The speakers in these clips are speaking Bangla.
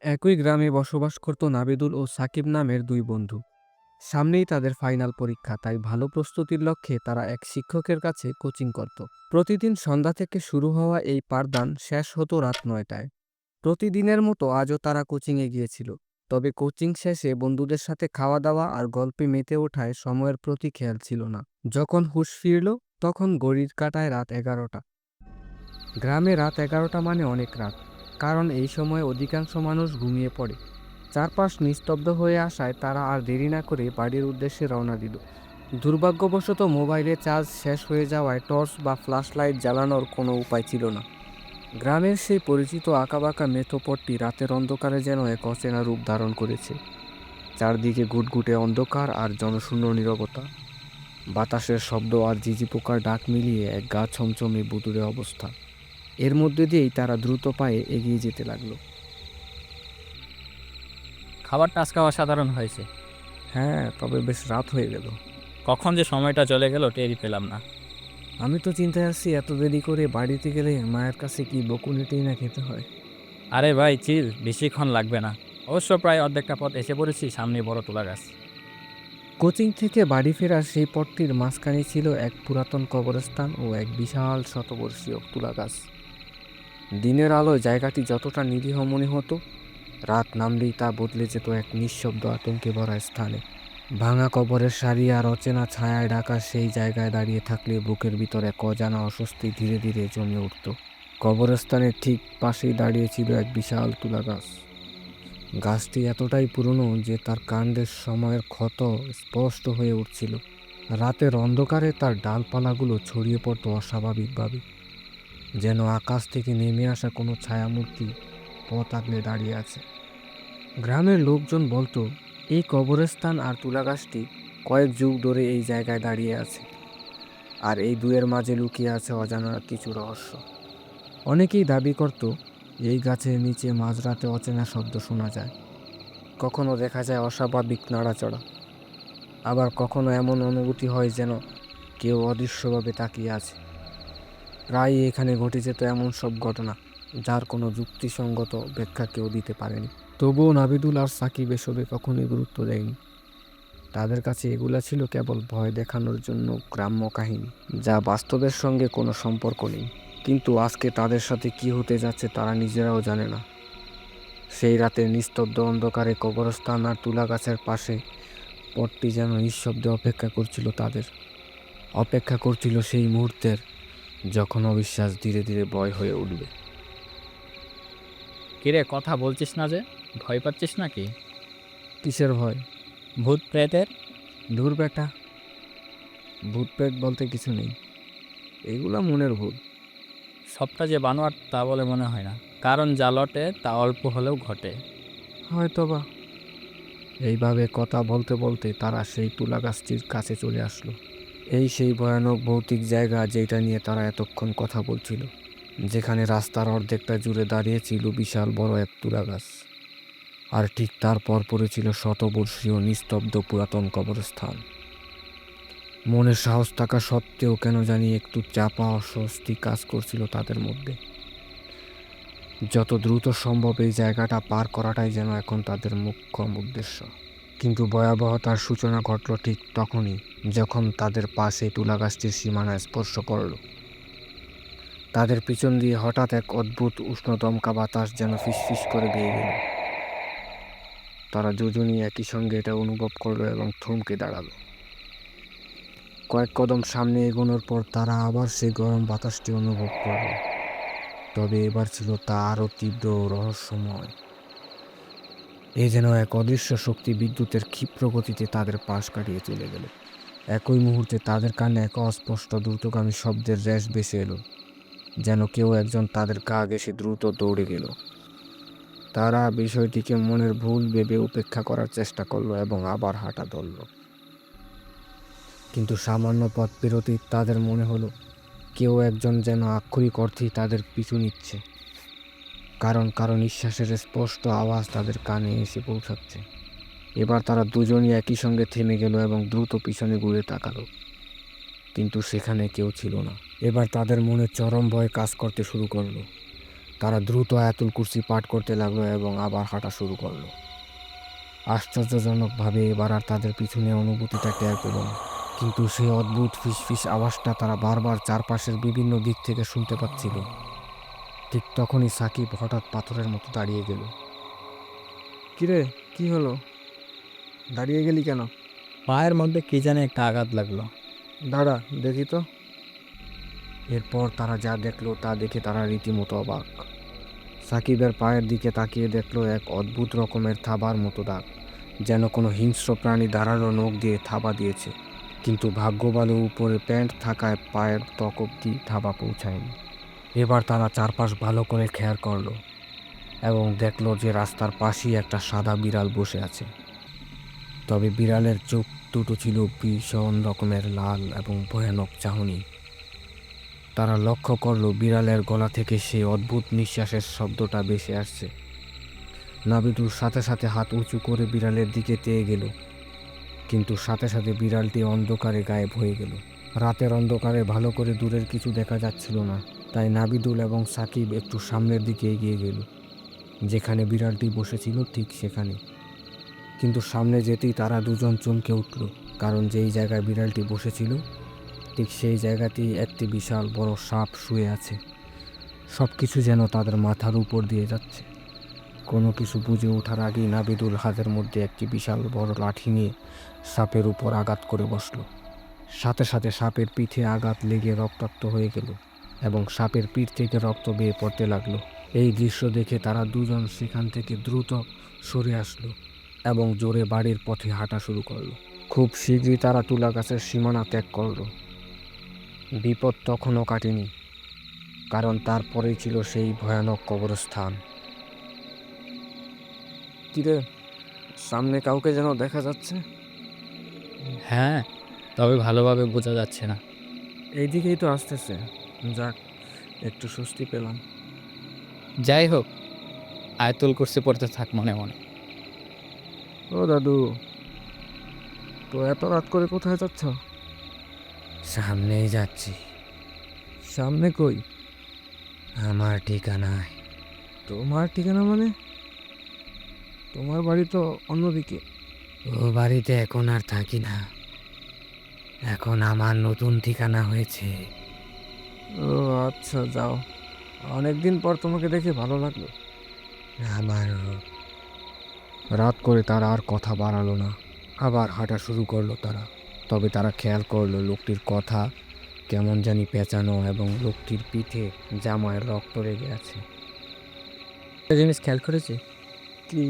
একই গ্রামে বসবাস করত নাবিদুল ও সাকিব নামের দুই বন্ধু। সামনেই তাদের ফাইনাল পরীক্ষা, তাই ভালো প্রস্তুতির লক্ষ্যে তারা এক শিক্ষকের কাছে কোচিং করত। প্রতিদিন সন্ধ্যা থেকে শুরু হওয়া এই পাঠদান শেষ হতো রাত ৯টায়। প্রতিদিনের মতো আজও তারা কোচিংয়ে গিয়েছিল। তবে কোচিং শেষে বন্ধুদের সাথে খাওয়া দাওয়া আর গল্পে মেতে ওঠায় সময়ের প্রতি খেয়াল ছিল না। যখন হুঁশ ফিরল, তখন ঘড়ির কাঁটায় রাত ১১টা। গ্রামে রাত ১১টা মানে অনেক রাত, কারণ এই সময় অধিকাংশ মানুষ ঘুমিয়ে পড়ে। চারপাশ নিস্তব্ধ হয়ে আসায় তারা আর দেরি না করে বাড়ির উদ্দেশ্যে রওনা দিল। দুর্ভাগ্যবশত মোবাইলে চার্জ শেষ হয়ে যাওয়ায় টর্চ বা ফ্ল্যাশ লাইট জ্বালানোর কোনো উপায় ছিল না। গ্রামের সেই পরিচিত আঁকাবাঁকা মেঠোপথটি রাতের অন্ধকারে যেন এক অচেনা রূপ ধারণ করেছে। চারদিকে ঘুটঘুটে অন্ধকার আর জনশূন্য নীরবতা। বাতাসের শব্দ আর ঝিঝি পোকার ডাক মিলিয়ে এক গা ছমছমে ভুতুড়ে অবস্থা। এর মধ্যে দিয়েই তারা দ্রুত পায়ে এগিয়ে যেতে লাগলো। খাবারটা আজকে অসাধারণ হয়েছে। হ্যাঁ, তবে বেশ রাত হয়ে গেল। কখন যে সময়টা চলে গেল টেরই পেলাম না। আমি তো চিন্তায় আছি, এত দেরি করে বাড়িতে গেলে মায়ের কাছে কি বকুনিতেই না খেতে হয়। আরে ভাই চিল, বেশিক্ষণ লাগবে না। অবশ্য প্রায় অর্ধেকটা পথ এসে পড়েছি, সামনে বড় তুলা গাছ। কোচিং থেকে বাড়ি ফেরার সেই পথটির মাঝখানে ছিল এক পুরাতন কবরস্থান ও এক বিশাল শতবর্ষীয় তুলা গাছ। দিনের আলোয় জায়গাটি যতটা নিরীহ মনে হতো, রাত নামলেই তা বদলে যেত এক নিঃশব্দ আতঙ্কে ভরা স্থানে। ভাঙা কবরের সারি আর অচেনা ছায়ায় ঢাকা সেই জায়গায় দাঁড়িয়ে থাকলে বুকের ভিতরে এক অজানা অস্বস্তি ধীরে ধীরে জমে উঠত। কবরস্থানের ঠিক পাশেই দাঁড়িয়েছিল এক বিশাল তুলা গাছ। গাছটি এতটাই পুরনো যে তার কাণ্ডের সময়ের ক্ষত স্পষ্ট হয়ে উঠছিল। রাতের অন্ধকারে তার ডালপালাগুলো ছড়িয়ে পড়ত অস্বাভাবিকভাবে, যেন আকাশ থেকে নেমে আসা কোনো ছায়ামূর্তি পথ আগলে দাঁড়িয়ে আছে। গ্রামের লোকজন বলতো, এই কবরস্থান আর তুলা গাছটি কয়েক যুগ ধরে এই জায়গায় দাঁড়িয়ে আছে, আর এই দুয়ের মাঝে লুকিয়ে আছে অজানা কিছু রহস্য। অনেকেই দাবি করত, এই গাছের নিচে মাঝরাতে অচেনা শব্দ শোনা যায়, কখনো দেখা যায় অস্বাভাবিক নাড়াচড়া, আবার কখনো এমন অনুভূতি হয় যেন কেউ অদৃশ্যভাবে তাকিয়ে আছে। প্রায়ই এখানে ঘটে যেত এমন সব ঘটনা যার কোনো যুক্তিসঙ্গত ব্যাখ্যা কেউ দিতে পারেনি। তবুও নাবিদুল আর সাকিব এসবে কখনোই গুরুত্ব দেয়নি। তাদের কাছে এগুলা ছিল কেবল ভয় দেখানোর জন্য গ্রাম্য কাহিনী, যা বাস্তবের সঙ্গে কোনো সম্পর্ক নেই। কিন্তু আজকে তাদের সাথে কি হতে যাচ্ছে তারা নিজেরাও জানে না। সেই রাতের নিস্তব্ধ অন্ধকারে কবরস্থান আর তুলা গাছের পাশে পথটি যেন নিঃশব্দে অপেক্ষা করছিল তাদের। অপেক্ষা করছিল সেই মুহূর্তের, যখন অবিশ্বাস ধীরে ধীরে ভয় হয়ে উঠবে। কিরে, কথা বলছিস না যে? ভয় পাচ্ছিস নাকি? কিসের ভয়? ভূত প্রেতের? ধুর বেটা, ভূত প্রেত বলতে কিছু নেই, এগুলা মনের ভুল। সবটা যে বানোয়াট তা বলে মনে হয় না, কারণ যা লটে তা অল্প হলেও ঘটে। হয়তোবা। এইভাবে কথা বলতে বলতে তারা সেই তুলা গাছটির কাছে চলে আসলো। এই সেই ভয়ানক ভৌতিক জায়গা যেটা নিয়ে তারা এতক্ষণ কথা বলছিল, যেখানে রাস্তার অর্ধেকটা জুড়ে দাঁড়িয়েছিল বিশাল বড় এক তুলা গাছ, আর ঠিক তার পরপরই ছিল শতবর্ষীয় নিস্তব্ধ পুরাতন কবরস্থান। মনের সাহস থাকা সত্ত্বেও কেন জানি একটু চাপা অস্বস্তি কাজ করছিল তাদের মধ্যে। যত দ্রুত সম্ভব এই জায়গাটা পার করাটাই যেন এখন তাদের মুখ্য উদ্দেশ্য। কিন্তু ভয়াবহতার সূচনা ঘটল ঠিক তখনই, যখন তাদের পাশে তুলা গাছটির সীমানা স্পর্শ করল। তাদের পিছন দিয়ে হঠাৎ এক অদ্ভুত উষ্ণ দমকা বাতাস যেন ফিসফিস করে বেয়ে গেল। তারা দুজনই একই সঙ্গে এটা অনুভব করলো এবং থমকে দাঁড়ালো। কয়েক কদম সামনে এগোনোর পর তারা আবার সেই গরম বাতাসটি অনুভব করল, তবে এবার ছিল তা আরও তীব্র ও রহস্যময়। এ যেন এক অদৃশ্য শক্তি বিদ্যুতের ক্ষিপ্র গতিতে তাদের পাশ কাটিয়ে চলে গেল। একই মুহূর্তে তাদের কানে এক অস্পষ্ট দ্রুতগামী শব্দের রেশ ভেসে এলো, যেন কেউ একজন তাদের গা ঘেঁষে দ্রুত দৌড়ে গেল। তারা বিষয়টিকে মনের ভুল ভেবে উপেক্ষা করার চেষ্টা করলো এবং আবার হাঁটা ধরল। কিন্তু সামান্য পথ পেরোতেই তাদের মনে হলো কেউ একজন যেন আক্ষরিক অর্থেই তাদের পিছু নিচ্ছে, কারণ কারো নিঃশ্বাসের স্পষ্ট আওয়াজ তাদের কানে এসে পৌঁছাচ্ছে। এবার তারা দুজনই একই সঙ্গে থেমে গেল এবং দ্রুত পিছনে ঘুরে তাকালো, কিন্তু সেখানে কেউ ছিল না। এবার তাদের মনে চরম ভয় কাজ করতে শুরু করলো। তারা দ্রুত আয়াতুল কুরসি পাঠ করতে লাগলো এবং আবার হাঁটা শুরু করলো। আশ্চর্যজনকভাবে এবার আর তাদের পিছনে অনুভূতিটা টের পেল না, কিন্তু সেই অদ্ভুত ফিসফিস আওয়াজটা তারা বারবার চারপাশের বিভিন্ন দিক থেকে শুনতে পাচ্ছিল। ঠিক তখনই সাকিব হঠাৎ পাথরের মতো দাঁড়িয়ে গেল। কিরে, কি হলো? দাঁড়িয়ে গেলি কেন? পায়ের মধ্যে কি জানি একটা আঘাত লাগলো। দাঁড়া, দেখি তো। এরপর তারা যা দেখলো তা দেখে তারা রীতিমতো অবাক। সাকিবের পায়ের দিকে তাকিয়ে দেখলো এক অদ্ভুত রকমের থাবার মতো দাগ, যেন কোনো হিংস্র প্রাণী দাঁড়ানো নখ দিয়ে থাবা দিয়েছে। কিন্তু ভাগ্য ভালো উপরে প্যান্ট থাকায় পায়ের ত্বক অব্দি থাবা পৌঁছায়নি। এবার তারা চারপাশ ভালো করে খেয়াল করলো এবং দেখলো যে রাস্তার পাশেই একটা সাদা বিড়াল বসে আছে। তবে বিড়ালের চোখ দুটো ছিল ভীষণ রকমের লাল এবং ভয়ানক চাহনি। তারা লক্ষ্য করলো বিড়ালের গলা থেকে সেই অদ্ভুত নিঃশ্বাসের শব্দটা ভেসে আসছে। নাবিদুর সাথে সাথে হাত উঁচু করে বিড়ালের দিকে চেয়ে গেল, কিন্তু সাথে সাথে বিড়ালটি অন্ধকারে গায়েব হয়ে গেল। রাতের অন্ধকারে ভালো করে দূরের কিছু দেখা যাচ্ছিল না, তাই নাবিদুল এবং সাকিব একটু সামনের দিকে এগিয়ে গেল, যেখানে বিড়ালটি বসেছিল ঠিক সেখানে। কিন্তু সামনে যেতেই তারা দুজন চমকে উঠল, কারণ যেই জায়গায় বিড়ালটি বসেছিল ঠিক সেই জায়গাতেই একটি বিশাল বড় সাপ শুয়ে আছে। সব কিছু যেন তাদের মাথার উপর দিয়ে যাচ্ছে। কোনো কিছু বুঝে ওঠার আগেই নাবিদুল হাতের মধ্যে একটি বিশাল বড় লাঠি নিয়ে সাপের উপর আঘাত করে বসল। সাথে সাথে সাপের পিঠে আঘাত লেগে রক্তাক্ত হয়ে গেল এবং সাপের পিঠ থেকে রক্ত বেয়ে পড়তে লাগলো। এই দৃশ্য দেখে তারা দুজন সেখান থেকে দ্রুত সরে আসলো এবং জোরে বাড়ির পথে হাঁটা শুরু করলো। খুব শীঘ্রই তারা তুলা গাছের সীমানা ত্যাগ করলো। বিপদ তখনও কাটেনি, কারণ তারপরেই ছিল সেই ভয়ানক কবরস্থান। কিরে, সামনে কাউকে যেন দেখা যাচ্ছে। হ্যাঁ, তবে ভালোভাবে বোঝা যাচ্ছে না। এইদিকেই তো আসতেছে। যাক, একটু স্বস্তি পেলাম। যাই হোক, আয়াতুল কুরসি পড়তে থাক মনে মনে। ও দাদু, তো এত রাত করে কোথায় যাচ্ছ? সামনেই যাচ্ছি। সামনে কই? আমার ঠিকানায়। তোমার ঠিকানা মানে? তোমার বাড়ি তো অন্যদিকে। ও বাড়িতে এখন আর থাকি না, এখন আমার নতুন ঠিকানা হয়েছে। ও আচ্ছা, যাও। অনেকদিন পর তোমাকে দেখে ভালো লাগলো। আমারও। রাত করে তারা আর কথা বাড়ালো না, আবার হাঁটা শুরু করলো তারা। তবে তারা খেয়াল করলো লোকটির কথা কেমন জানি পেঁচানো এবং লোকটির পিঠে জামায় রক্ত লেগে আছে। একটা জিনিস খেয়াল করেছি, কি?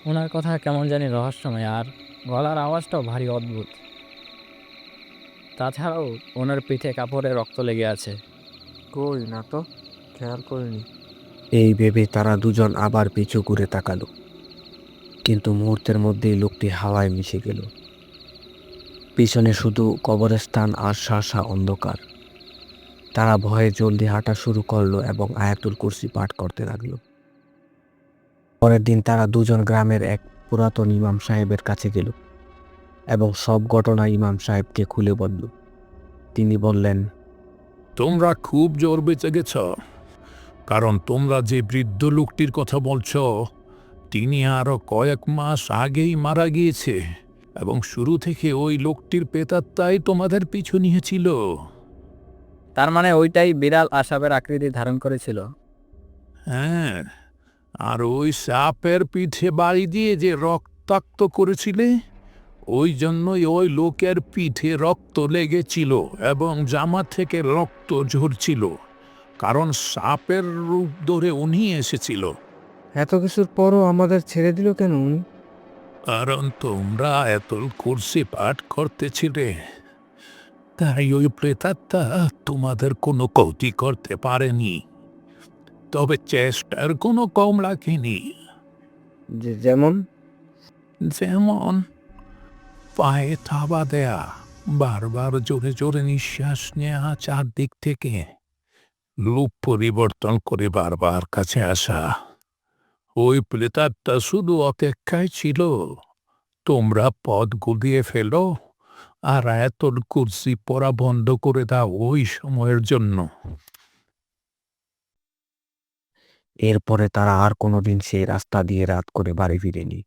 ওনার কথা কেমন জানি রহস্যময়, আর গলার আওয়াজটাও ভারী অদ্ভুত। তাছাড়াও ওনার পিঠে কাপড়ে রক্ত লেগে আছে। কই না তো, খেয়াল করিনি। এই ভেবে তারা দুজন আবার পিছু ঘুরে তাকালো, কিন্তু মুহূর্তের মধ্যেই লোকটি হাওয়ায় মিশে গেল। পিছনে শুধু কবরস্থান আর শাসা অন্ধকার। তারা ভয়ে জলদি হাঁটা শুরু করলো এবং আয়াতুল কুরসি পাঠ করতে লাগলো। পরের দিন তারা দুজন গ্রামের এক পুরাতন ইমাম সাহেবের কাছে গেল এবং সব ঘটনা ইমাম সাহেবকে খুলে বলল। তিনি বললেন, তোমরা খুব জোর বেঁচে গেছ, কারণ তোমরা যে বৃদ্ধ লোকটির কথা বলছ তিনি আরো কয়েক মাস আগেই মারা গিয়েছে এবং শুরু থেকে ওই লোকটির প্রেতাত্মাই তোমাদের পিছু নিয়েছিল। তার মানে ওইটাই বিড়াল আসাবের আকৃতি ধারণ করেছিল। হ্যাঁ, আর ওই সাপের পিঠে বাড়ি দিয়ে যে রক্তাক্ত করেছিলে, ওই জন্যই ওই লোকের পিঠে রক্ত লেগেছিল এবং জামা থেকে রক্ত ঝরছিল, কারণ সাপের রূপ ধরে উনি এসেছিল। এত কিছুর পরও আমাদের ছেড়ে দিল কেন উনি? কারণ তোমরা আয়াতুল কুরসি পাঠ করতেছিলে, তাই ওই প্রেতাত্মা তোমাদের কোনো ক্ষতি করতে পারেনি, তবে চেষ্টার কোনো কম রাখেনি। যেমন? যেমন পায়ে থাবা দেয়া, বারবার জোরে জোরে নিঃশ্বাস নেওয়া চারদিক থেকে, রূপ পরিবর্তন করে বারবার কাছে আসা। ওই প্রেতাত্মা শুধু অপেক্ষায় ছিল তোমরা পথ গুলিয়ে ফেলো আর আয়াতুল কুরসি পড়া বন্ধ করে দাও ওই সময়ের জন্য। এরপরে তারা আর কোনোদিন সেই রাস্তা দিয়ে রাত করে বাড়ি ফিরেনি।